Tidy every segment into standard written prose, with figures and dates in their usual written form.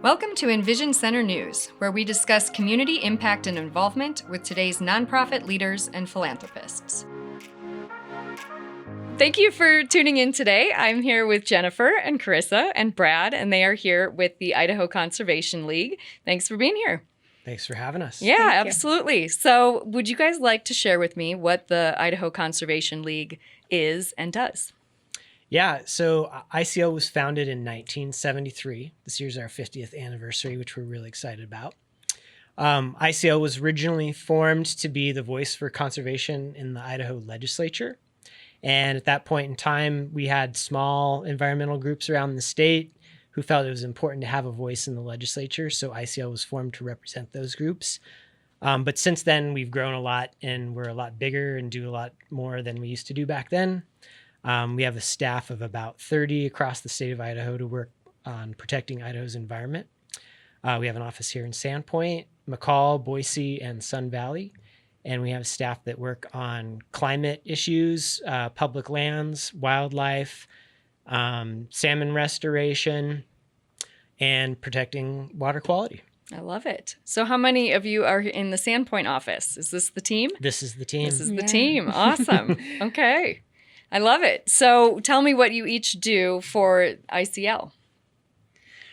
Welcome to EnVision Center News, where we discuss community impact and involvement with today's nonprofit leaders and philanthropists. Thank you for tuning in today. I'm here with Jennifer and Karissa and Brad, and they are here with the Idaho Conservation League. Thanks for being here. Thanks for having us. Yeah, absolutely. So would you guys like to share with me what the Idaho Conservation League is and does? Yeah, so ICL was founded in 1973. This year's our 50th anniversary, which we're really excited about. ICL was originally formed to be the voice for conservation in the Idaho legislature. And at that point in time, we had small environmental groups around the state who felt it was important to have a voice in the legislature. So ICL was formed to represent those groups. But since then, we've grown a lot and we're a lot bigger and do a lot more than we used to do back then. We have a staff of about 30 across the state of Idaho to work on protecting Idaho's environment. We have an office here in Sandpoint, McCall, Boise, and Sun Valley. And we have staff that work on climate issues, public lands, wildlife, salmon restoration, and protecting water quality. I love it. So how many of you are in the Sandpoint office? Is this the team? This is the team. This is the team. Awesome. Okay. I love it. So tell me what you each do for ICL.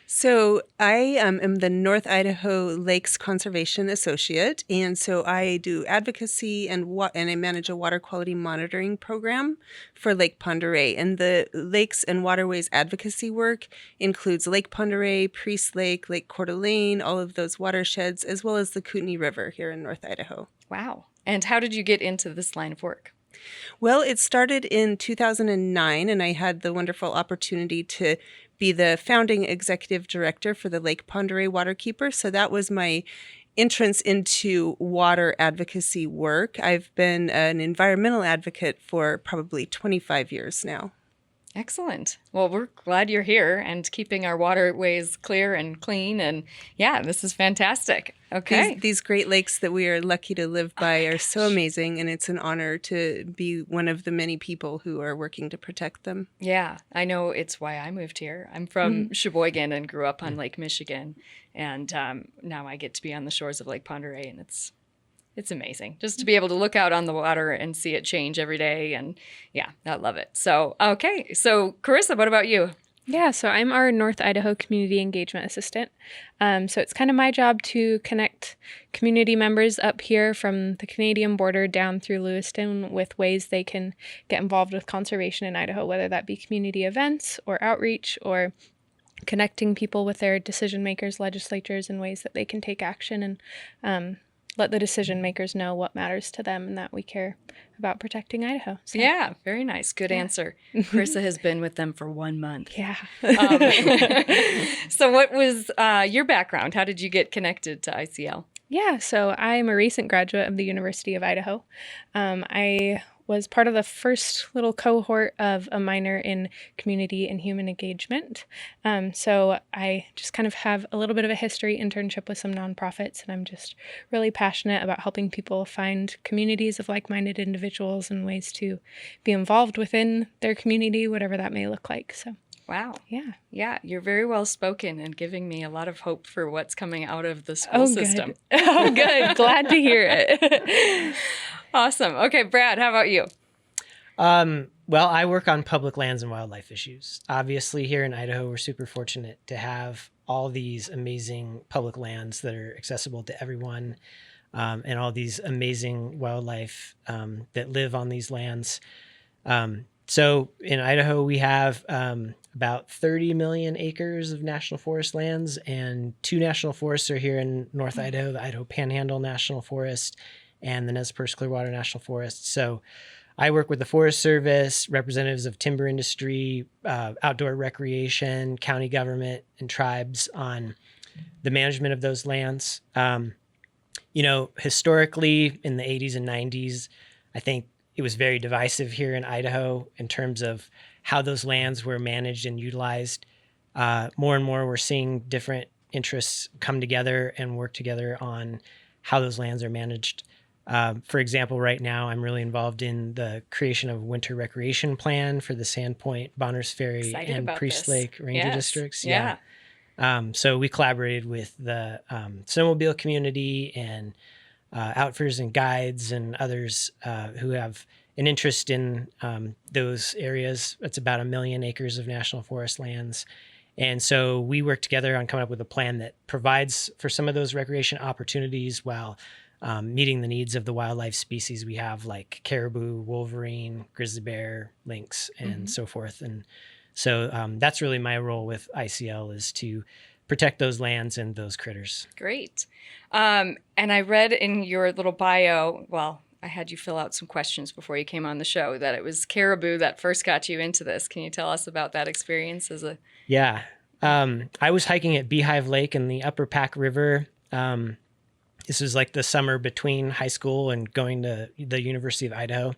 So I am the North Idaho Lakes Conservation Associate, and so I do advocacy and I manage a water quality monitoring program for Lake Pend Oreille. And the lakes and waterways advocacy work includes Lake Pend Oreille, Priest Lake, Lake Coeur d'Alene, all of those watersheds, as well as the Kootenai River here in North Idaho. Wow. And how did you get into this line of work? Well, it started in 2009, and I had the wonderful opportunity to be the founding executive director for the Lake Pend Oreille Waterkeeper. So that was my entrance into water advocacy work. I've been an environmental advocate for probably 25 years now. Excellent. Well, we're glad you're here and keeping our waterways clear and clean. And yeah, this is fantastic. Okay. These Great Lakes that we are lucky to live by are so amazing, and it's an honor to be one of the many people who are working to protect them. Yeah, I know it's why I moved here. I'm from Sheboygan and grew up on Lake Michigan. And now I get to be on the shores of Lake Pend Oreille, and it's amazing just to be able to look out on the water and see it change every day. And yeah, I love it. So, okay. So Karissa, what about you? Yeah, so I'm our North Idaho Community Engagement Assistant. So it's kind of my job to connect community members up here from the Canadian border down through Lewiston with ways they can get involved with conservation in Idaho, whether that be community events or outreach or connecting people with their decision makers, legislatures, in ways that they can take action and let the decision makers know what matters to them and that we care about protecting Idaho. So. Yeah, very nice. Good answer. Karissa has been with them for 1 month. Yeah. So what was your background? How did you get connected to ICL? Yeah, so I'm a recent graduate of the University of Idaho. I was part of the first little cohort of a minor in community and human engagement. So I just kind of have a little bit of a history internship with some nonprofits, and I'm just really passionate about helping people find communities of like-minded individuals and ways to be involved within their community, whatever that may look like. So. Wow. Yeah. Yeah, you're very well spoken and giving me a lot of hope for what's coming out of the school system. Oh, good. Glad to hear it. Awesome. Okay, Brad, how about you? Well, I work on public lands and wildlife issues. Obviously, here in Idaho, we're super fortunate to have all these amazing public lands that are accessible to everyone, and all these amazing wildlife that live on these lands. So in Idaho, we have about 30 million acres of national forest lands, and 2 national forests are here in North Idaho, the Idaho Panhandle National Forest and the Nez Perce Clearwater National Forest. So I work with the Forest Service, representatives of timber industry, outdoor recreation, county government, and tribes on the management of those lands. Historically in the 80s and 90s, I think it was very divisive here in Idaho in terms of how those lands were managed and utilized. More and more, we're seeing different interests come together and work together on how those lands are managed. For example, right now, I'm really involved in the creation of a winter recreation plan for the Sandpoint, Bonners Ferry, and Priest Lake Ranger districts. Yeah. So we collaborated with the snowmobile community and outfitters and guides and others who have an interest in those areas. It's about 1 million acres of national forest lands. And so we worked together on coming up with a plan that provides for some of those recreation opportunities while meeting the needs of the wildlife species we have, like caribou, wolverine, grizzly bear, lynx, and so forth. And so that's really my role with ICL, is to protect those lands and those critters. Great. And I read in your little bio, well, I had you fill out some questions before you came on the show, that it was caribou that first got you into this. Can you tell us about that experience as a... Yeah. I was hiking at Beehive Lake in the Upper Pack River. This was like the summer between high school and going to the University of Idaho.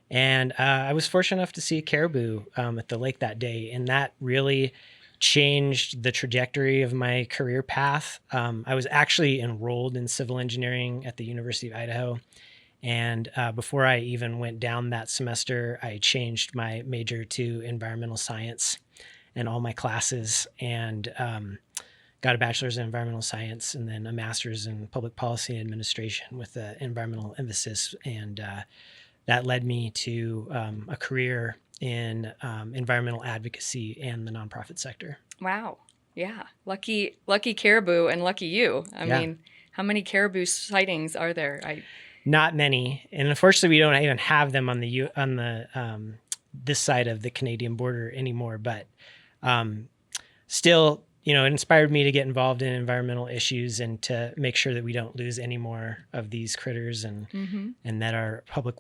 And I was fortunate enough to see a caribou at the lake that day. And that really changed the trajectory of my career path. I was actually enrolled in civil engineering at the University of Idaho. And before I even went down that semester, I changed my major to environmental science and all my classes, and got a bachelor's in environmental science and then a master's in public policy and administration with an environmental emphasis. And that led me to a career in environmental advocacy and the nonprofit sector. Wow. Yeah. Lucky caribou and lucky you. I mean, how many caribou sightings are there? Not many, and unfortunately, we don't even have them on the this side of the Canadian border anymore. But still, it inspired me to get involved in environmental issues and to make sure that we don't lose any more of these critters, and that our public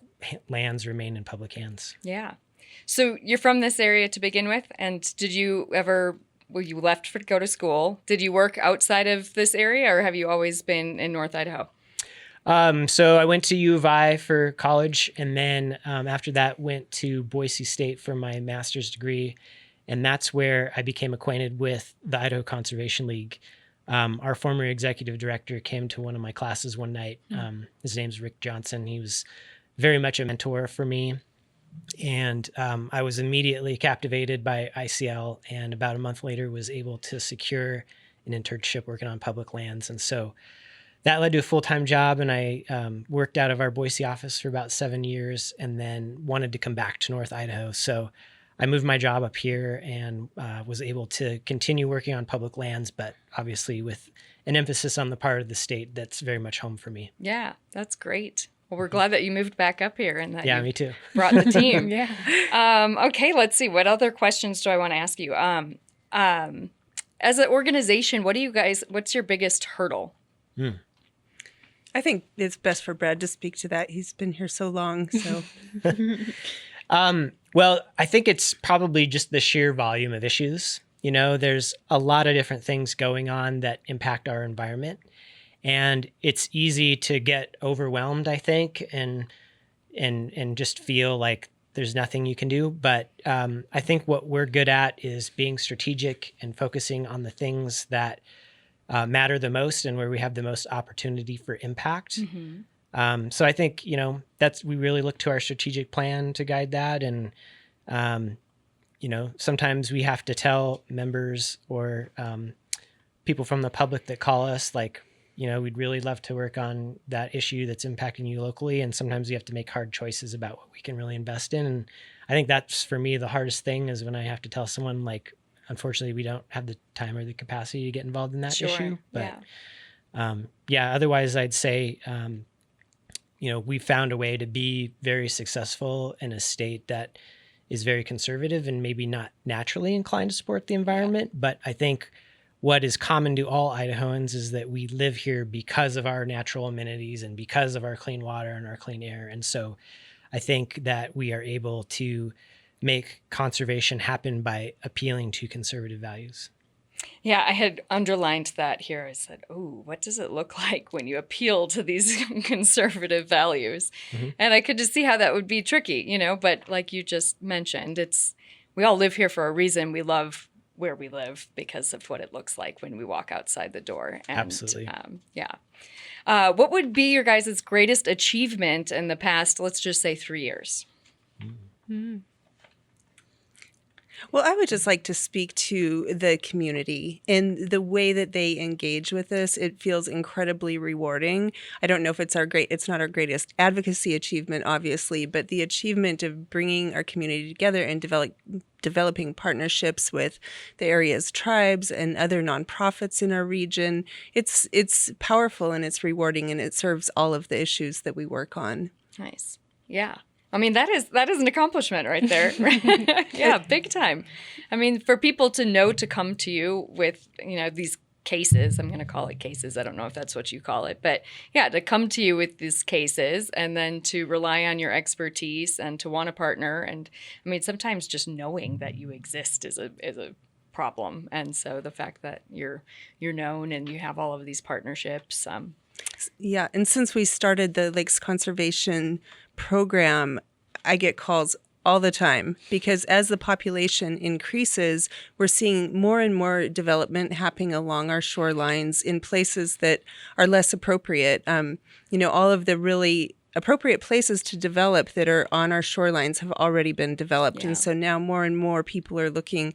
lands remain in public hands. Yeah. So you're from this area to begin with, and did you ever? Well, you left to go to school. Did you work outside of this area, or have you always been in North Idaho? So I went to U of I for college, and then after that went to Boise State for my master's degree. And that's where I became acquainted with the Idaho Conservation League. Our former executive director came to one of my classes one night. His name's Rick Johnson. He was very much a mentor for me. And I was immediately captivated by ICL, and about a month later was able to secure an internship working on public lands. And so that led to a full-time job, and I worked out of our Boise office for about 7 years, and then wanted to come back to North Idaho. So I moved my job up here and was able to continue working on public lands, but obviously with an emphasis on the part of the state that's very much home for me. Yeah, that's great. Well, we're glad that you moved back up here and that you me too. brought the team. Yeah. Okay, let's see. What other questions do I want to ask you? As an organization, what's your biggest hurdle? I think it's best for Brad to speak to that. He's been here so long. So, well, I think it's probably just the sheer volume of issues. There's a lot of different things going on that impact our environment, and it's easy to get overwhelmed, I think, and just feel like there's nothing you can do. But I think what we're good at is being strategic and focusing on the things that matter the most and where we have the most opportunity for impact. So I think, we really look to our strategic plan to guide that. And, sometimes we have to tell members or people from the public that call us, like, we'd really love to work on that issue that's impacting you locally. And sometimes we have to make hard choices about what we can really invest in. And I think that's, for me, the hardest thing is when I have to tell someone, like, unfortunately, we don't have the time or the capacity to get involved in that issue. But otherwise, I'd say, we found a way to be very successful in a state that is very conservative and maybe not naturally inclined to support the environment. But I think what is common to all Idahoans is that we live here because of our natural amenities and because of our clean water and our clean air. And so I think that we are able to make conservation happen by appealing to conservative values. Yeah, I had underlined that here. I said, oh, what does it look like when you appeal to these conservative values? And I could just see how that would be tricky, but like you just mentioned, we all live here for a reason. We love where we live because of what it looks like when we walk outside the door. And, absolutely. What would be your guys' greatest achievement in the past, let's just say 3 years? Well, I would just like to speak to the community and the way that they engage with us. It feels incredibly rewarding. I don't know if it's not our greatest advocacy achievement, obviously, but the achievement of bringing our community together and developing partnerships with the area's tribes and other nonprofits in our region. It's powerful and it's rewarding, and it serves all of the issues that we work on. Nice. Yeah. I mean, that is an accomplishment right there. Yeah, big time. I mean, for people to know to come to you with, these cases, I'm going to call it cases. I don't know if that's what you call it, but yeah, to come to you with these cases and then to rely on your expertise and to want to partner. And I mean, sometimes just knowing that you exist is a problem. And so the fact that you're known and you have all of these partnerships. Yeah. And since we started the Lakes Conservation Program, I get calls all the time because as the population increases, we're seeing more and more development happening along our shorelines in places that are less appropriate. All of the really appropriate places to develop that are on our shorelines have already been developed. Yeah. And so now more and more people are looking,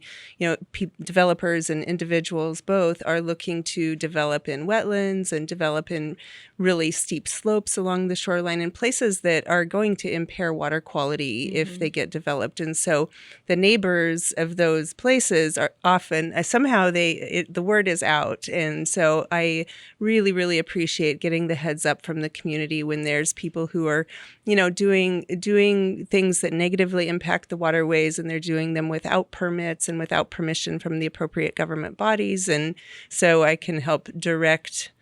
developers and individuals both are looking to develop in wetlands and develop in really steep slopes along the shoreline in places that are going to impair water quality if they get developed. And so the neighbors of those places are often, somehow the word is out. And so I really, really appreciate getting the heads up from the community when there's people who are, doing things that negatively impact the waterways, and they're doing them without permits and without permission from the appropriate government bodies. And so I can help direct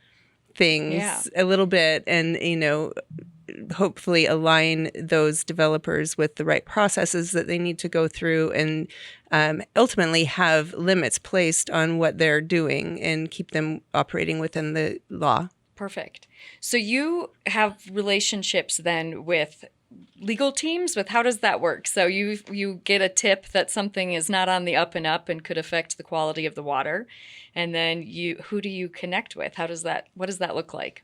things a little bit and, hopefully align those developers with the right processes that they need to go through and ultimately have limits placed on what they're doing and keep them operating within the law. Perfect. So you have relationships then with legal teams. How does that work? So you get a tip that something is not on the up and up and could affect the quality of the water, and then who do you connect with? What does that look like?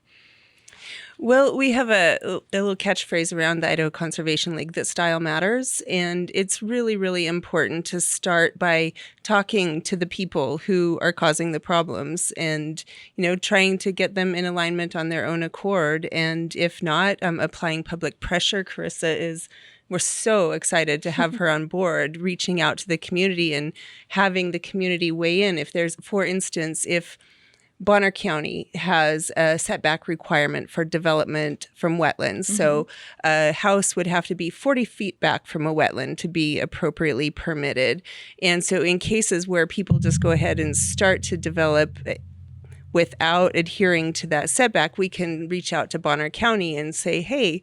Well, we have a little catchphrase around the Idaho Conservation League that style matters. And it's really, really important to start by talking to the people who are causing the problems and, trying to get them in alignment on their own accord. And if not, applying public pressure. We're so excited to have her on board, reaching out to the community and having the community weigh in. For instance, if Bonner County has a setback requirement for development from wetlands. Mm-hmm. So a house would have to be 40 feet back from a wetland to be appropriately permitted. And so in cases where people just go ahead and start to develop without adhering to that setback, we can reach out to Bonner County and say, hey,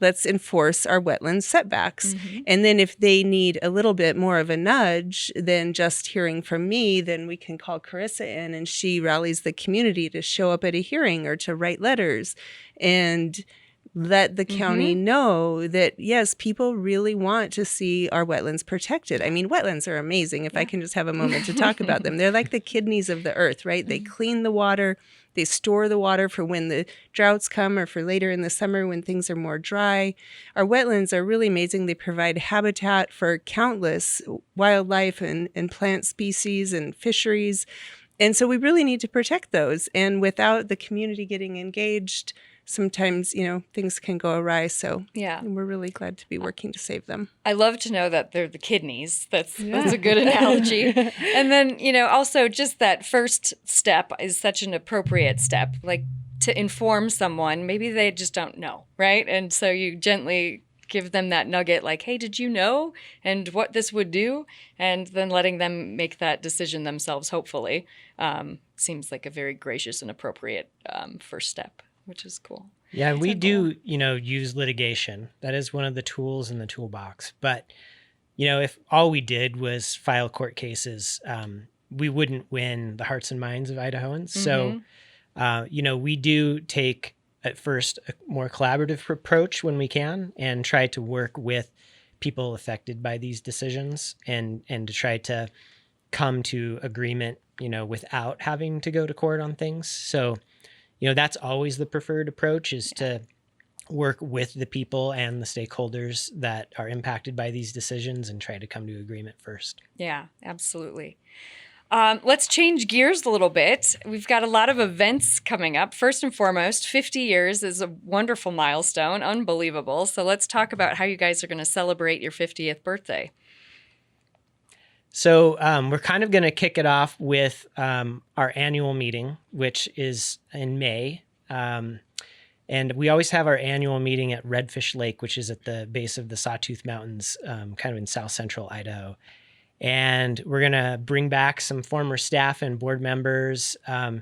let's enforce our wetland setbacks. Mm-hmm. And then if they need a little bit more of a nudge than just hearing from me, then we can call Karissa in and she rallies the community to show up at a hearing or to write letters and let the county know that, yes, people really want to see our wetlands protected. I mean, wetlands are amazing. If I can just have a moment to talk about them. They're like the kidneys of the earth, right? They clean the water. They store the water for when the droughts come or for later in the summer when things are more dry. Our wetlands are really amazing. They provide habitat for countless wildlife and plant species and fisheries. And so we really need to protect those. And without the community getting engaged, sometimes, things can go awry. So we're really glad to be working to save them. I love to know that they're the kidneys. That's a good analogy. And then, also just that first step is such an appropriate step, like to inform someone. Maybe they just don't know, right? And so you gently give them that nugget like, hey, did you know? And what this would do? And then letting them make that decision themselves, hopefully, seems like a very gracious and appropriate first step, which is cool. Yeah, we do, use litigation. That is one of the tools in the toolbox. But, if all we did was file court cases, we wouldn't win the hearts and minds of Idahoans. Mm-hmm. So, we do take at first a more collaborative approach when we can and try to work with people affected by these decisions and to try to come to agreement, without having to go to court on things. So, that's always the preferred approach is to work with the people and the stakeholders that are impacted by these decisions and try to come to agreement first. Yeah, absolutely. Let's change gears a little bit. We've got a lot of events coming up. First and foremost, 50 years is a wonderful milestone, unbelievable. So let's talk about how you guys are going to celebrate your 50th birthday. So we're kind of going to kick it off with our annual meeting, which is in May. And we always have our annual meeting at Redfish Lake, which is at the base of the Sawtooth Mountains, kind of in south central Idaho. And we're going to bring back some former staff and board members to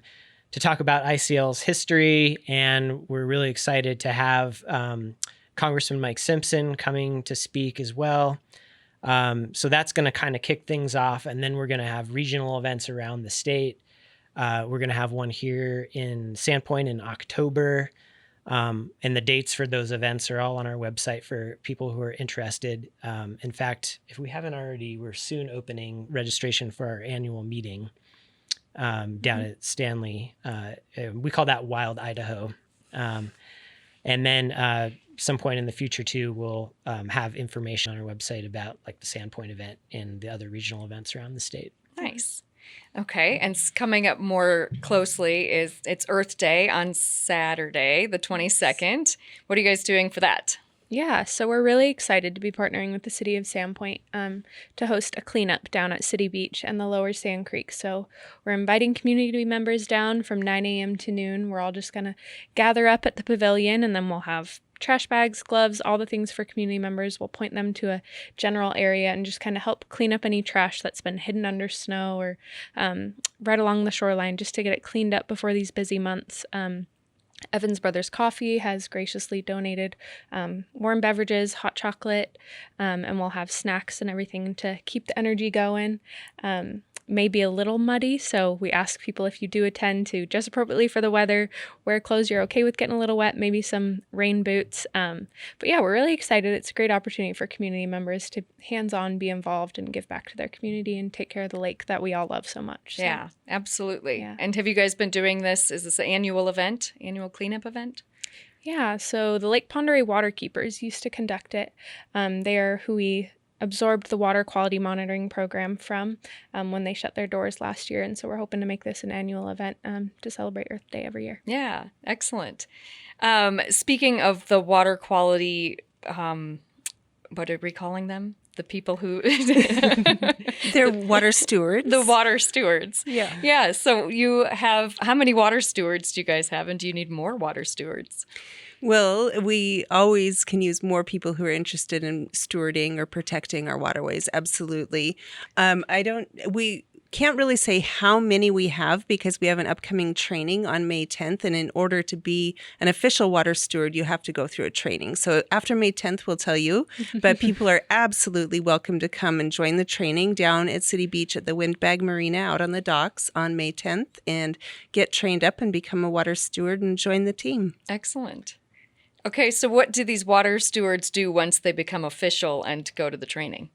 talk about ICL's history. And we're really excited to have Congressman Mike Simpson coming to speak as well. So that's going to kind of kick things off. And then we're going to have regional events around the state. We're going to have one here in Sandpoint in October. And the dates for those events are all on our website for people who are interested. In fact, if we haven't already, we're soon opening registration for our annual meeting down at Stanley. We call that Wild Idaho. And then some point in the future, too, we'll have information on our website about like the Sandpoint event and the other regional events around the state. Nice. Okay, and coming up more closely it's Earth Day on Saturday, the 22nd. What are you guys doing for that? Yeah, so we're really excited to be partnering with the city of Sandpoint to host a cleanup down at City Beach and the Lower Sand Creek. So we're inviting community members down from 9 a.m. to noon. We're all just going to gather up at the pavilion, and then we'll have trash bags, gloves, all the things for community members. We'll point them to a general area and just kind of help clean up any trash that's been hidden under snow or right along the shoreline, just to get it cleaned up before these busy months. Evans Brothers Coffee has graciously donated warm beverages, hot chocolate, and we'll have snacks and everything to keep the energy going. May be a little muddy, so we ask people, if you do attend, to dress appropriately for the weather, wear clothes you're okay with getting a little wet, maybe some rain boots. But yeah, we're really excited. It's a great opportunity for community members to hands-on be involved and give back to their community and take care of the lake that we all love so much. So, yeah, absolutely. Yeah. And have you guys been doing this? Is this an annual event, annual cleanup event? Yeah, so the Lake Pend Oreille Waterkeepers used to conduct it. They are who we absorbed the water quality monitoring program from when they shut their doors last year. And so we're hoping to make this an annual event to celebrate Earth Day every year. Yeah, excellent. Speaking of the water quality, what are we calling them? The people who... They're water stewards. The water stewards. Yeah. Yeah, so you have... How many water stewards do you guys have, and do you need more water stewards? Well, we always can use more people who are interested in stewarding or protecting our waterways. Absolutely. We can't really say how many we have because we have an upcoming training on May 10th. And in order to be an official water steward, you have to go through a training. So after May 10th, we'll tell you. But people are absolutely welcome to come and join the training down at City Beach at the Windbag Marina out on the docks on May 10th and get trained up and become a water steward and join the team. Excellent. Okay, so what do these water stewards do once they become official and go to the training?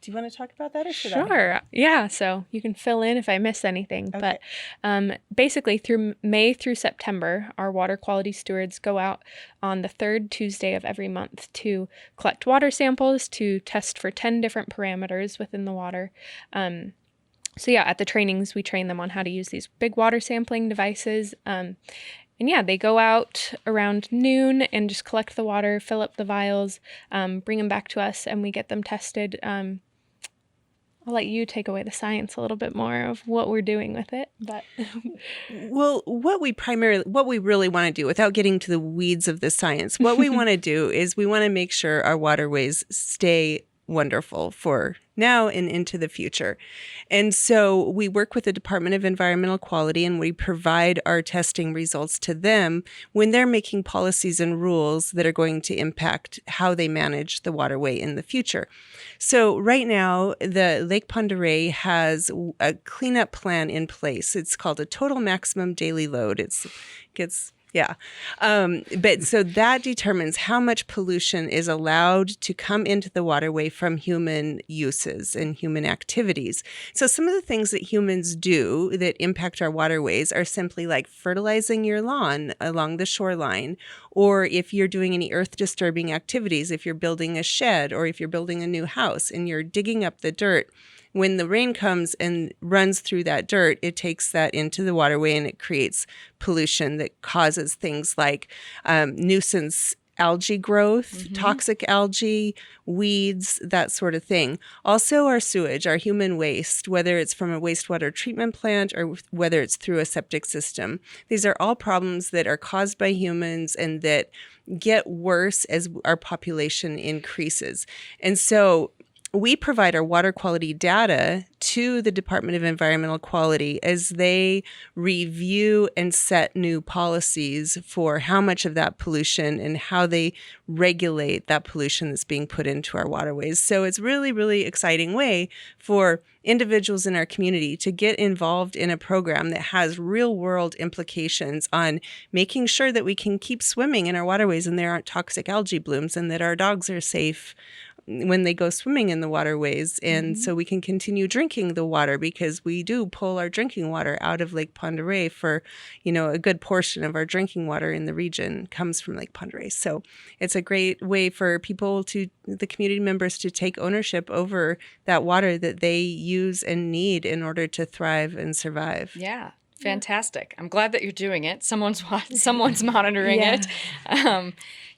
Do you want to talk about that or should I? Sure. Yeah, so you can fill in if I miss anything. Okay. But basically through May through September, our water quality stewards go out on the third Tuesday of every month to collect water samples, to test for 10 different parameters within the water. So yeah, at the trainings, we train them on how to use these big water sampling devices. And yeah, they go out around noon and just collect the water, fill up the vials, bring them back to us, and we get them tested. I'll let you take away the science a little bit more of what we're doing with it. But well, what we really want to do, without getting to the weeds of the science, what we want to do is we want to make sure our waterways stay wonderful for now and into the future. And so we work with the Department of Environmental Quality and we provide our testing results to them when they're making policies and rules that are going to impact how they manage the waterway in the future. So right now, the Lake Pend Oreille has a cleanup plan in place. It's called a total maximum daily load. Yeah. But so that determines how much pollution is allowed to come into the waterway from human uses and human activities. So some of the things that humans do that impact our waterways are simply like fertilizing your lawn along the shoreline, or if you're doing any earth disturbing activities, if you're building a shed or if you're building a new house and you're digging up the dirt. When the rain comes and runs through that dirt, it takes that into the waterway and it creates pollution that causes things like nuisance algae growth, toxic algae, weeds, that sort of thing. Also, our sewage, our human waste, whether it's from a wastewater treatment plant or whether it's through a septic system. These are all problems that are caused by humans and that get worse as our population increases. And so we provide our water quality data to the Department of Environmental Quality as they review and set new policies for how much of that pollution and how they regulate that pollution that's being put into our waterways. So it's really, really exciting way for individuals in our community to get involved in a program that has real world implications on making sure that we can keep swimming in our waterways and there aren't toxic algae blooms and that our dogs are safe when they go swimming in the waterways. And so we can continue drinking the water because we do pull our drinking water out of Lake Pend Oreille for, a good portion of our drinking water in the region comes from Lake Pend Oreille. So it's a great way for the community members to take ownership over that water that they use and need in order to thrive and survive. Yeah. Fantastic. I'm glad that you're doing it. Someone's monitoring it.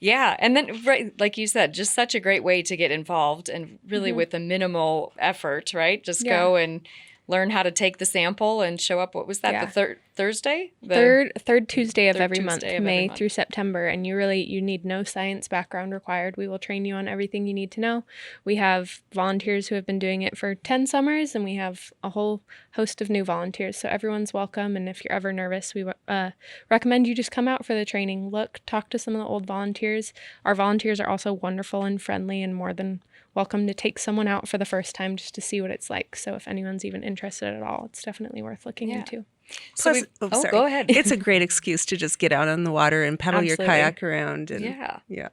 Yeah. And then, right, like you said, just such a great way to get involved and really with a minimal effort, right? Just go and learn how to take the sample and show up. What was that? The third Thursday? Third Tuesday of every month, Tuesday of May every month. through September. And you need no science background required. We will train you on everything you need to know. We have volunteers who have been doing it for 10 summers, and we have a whole host of new volunteers. So everyone's welcome. And if you're ever nervous, we recommend you just come out for the training. Talk to some of the old volunteers. Our volunteers are also wonderful and friendly and more than welcome to take someone out for the first time just to see what it's like. So if anyone's even interested at all, it's definitely worth looking into. So Plus, go ahead. It's a great excuse to just get out on the water and paddle your kayak around. And,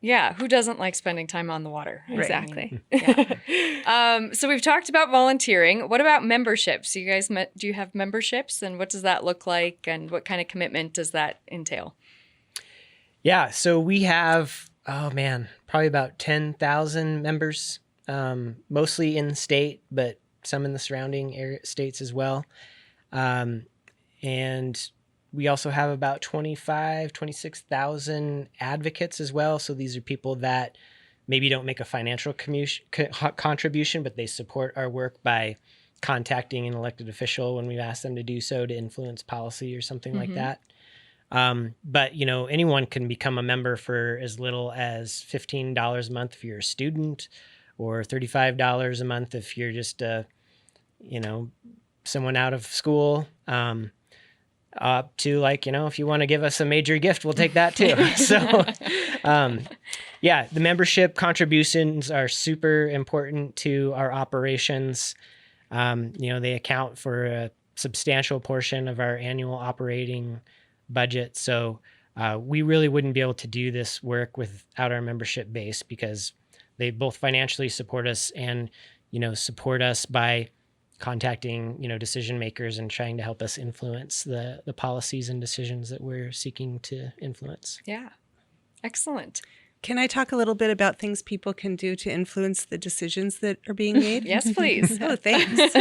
Yeah. Who doesn't like spending time on the water? Right. Exactly. So we've talked about volunteering. What about memberships? You guys, do you have memberships, and what does that look like, and what kind of commitment does that entail? Yeah. So we have, probably about 10,000 members, mostly in the state, but some in the surrounding states as well. And we also have about 26,000 advocates as well. So these are people that maybe don't make a financial contribution, but they support our work by contacting an elected official when we've asked them to do so to influence policy or something like that. But, anyone can become a member for as little as $15 a month if you're a student, or $35 a month if you're just, someone out of school. Up to if you want to give us a major gift, we'll take that too. So, the membership contributions are super important to our operations. They account for a substantial portion of our annual operating budget. So we really wouldn't be able to do this work without our membership base, because they both financially support us and, support us by contacting, decision makers and trying to help us influence the policies and decisions that we're seeking to influence. Yeah. Excellent. Can I talk a little bit about things people can do to influence the decisions that are being made? Yes, please. Oh, thanks.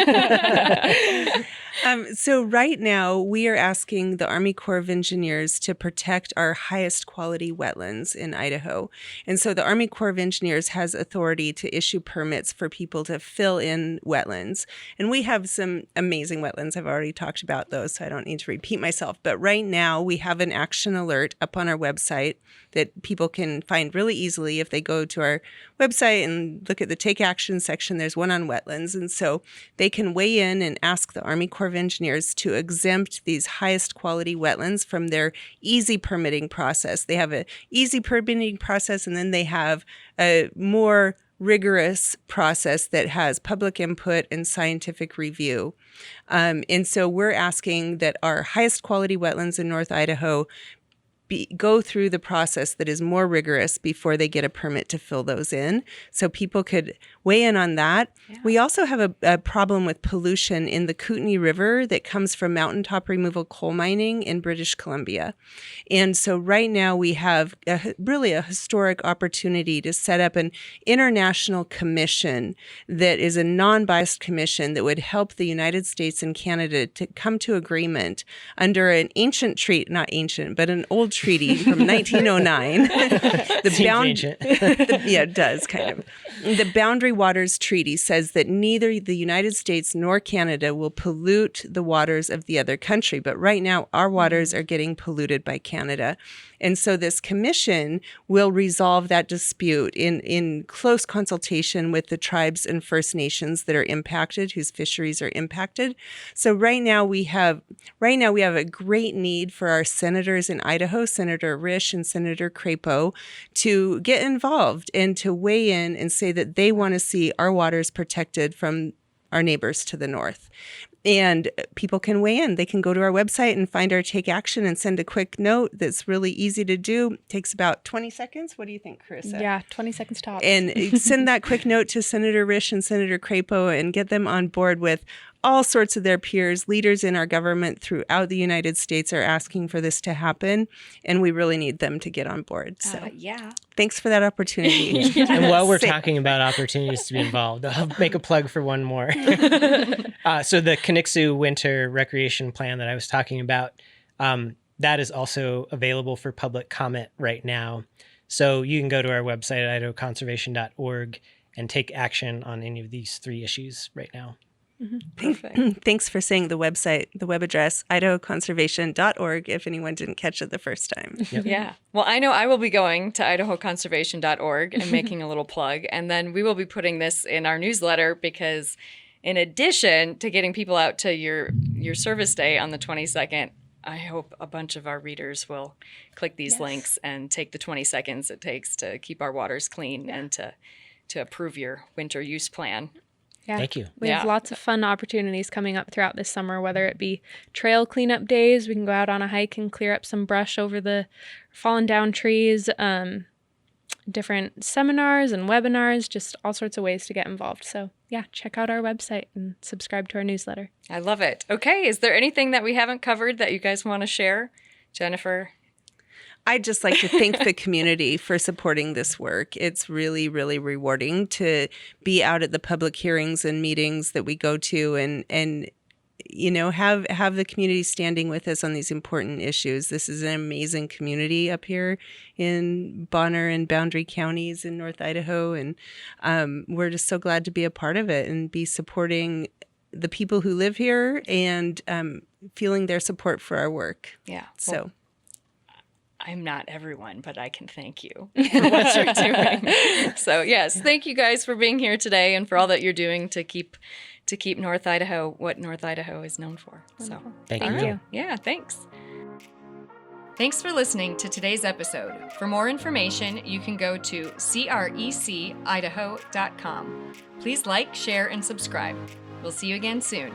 So right now, we are asking the Army Corps of Engineers to protect our highest quality wetlands in Idaho. And so the Army Corps of Engineers has authority to issue permits for people to fill in wetlands. And we have some amazing wetlands. I've already talked about those, so I don't need to repeat myself. But right now, we have an action alert up on our website that people can find really easily if they go to our website and look at the Take Action section. There's one on wetlands. And so they can weigh in and ask the Army Corps of Engineers to exempt these highest quality wetlands from their easy permitting process. They have an easy permitting process, and then they have a more rigorous process that has public input and scientific review. And so we're asking that our highest quality wetlands in North Idaho go through the process that is more rigorous before they get a permit to fill those in. So people could weigh in on that. Yeah. We also have a problem with pollution in the Kootenai River that comes from mountaintop removal coal mining in British Columbia. And so right now we have really a historic opportunity to set up an international commission that is a non-biased commission that would help the United States and Canada to come to agreement under an ancient treaty, not ancient, but an old treaty from 1909. Yeah, it does kind of. The Boundary Waters Treaty says that neither the United States nor Canada will pollute the waters of the other country. But right now, our waters are getting polluted by Canada. And so this commission will resolve that dispute in close consultation with the tribes and First Nations that are impacted, whose fisheries are impacted. So right now we have a great need for our senators in Idaho, Senator Risch and Senator Crapo, to get involved and to weigh in and say that they want to see our waters protected from our neighbors to the north. And people can weigh in. They can go to our website and find our Take Action and send a quick note that's really easy to do. It takes about 20 seconds. What do you think, Karissa? Yeah, 20 seconds tops. And send that quick note to Senator Risch and Senator Crapo and get them on board with all sorts of their peers. Leaders in our government throughout the United States are asking for this to happen, and we really need them to get on board. So yeah. Thanks for that opportunity. Yes. And while we're talking about opportunities to be involved, I'll make a plug for one more. So the Conixu Winter Recreation Plan that I was talking about, that is also available for public comment right now. So you can go to our website at idahoconservation.org and take action on any of these 3 issues right now. Perfect. Thanks for saying the website, the web address, idahoconservation.org, if anyone didn't catch it the first time. Yep. Yeah. Well, I know I will be going to idahoconservation.org and making a little plug. And then we will be putting this in our newsletter because in addition to getting people out to your service day on the 22nd, I hope a bunch of our readers will click these links and take the 20 seconds it takes to keep our waters clean and to approve your winter use plan. Yeah. Thank you. We have lots of fun opportunities coming up throughout this summer, whether it be trail cleanup days, we can go out on a hike and clear up some brush over the fallen down trees, different seminars and webinars, just all sorts of ways to get involved. So yeah, check out our website and subscribe to our newsletter. I love it. Okay. Is there anything that we haven't covered that you guys want to share? Jennifer? I'd just like to thank the community for supporting this work. It's really, really rewarding to be out at the public hearings and meetings that we go to and you know, have the community standing with us on these important issues. This is an amazing community up here in Bonner and Boundary counties in North Idaho. And we're just so glad to be a part of it and be supporting the people who live here and feeling their support for our work. Yeah. So. Well, I'm not everyone, but I can thank you for what you're doing. So yes, thank you guys for being here today and for all that you're doing to keep North Idaho what North Idaho is known for. So Thank all you. right. Yeah, thanks. Thanks for listening to today's episode. For more information, you can go to crecIdaho.com. Please like, share, and subscribe. We'll see you again soon.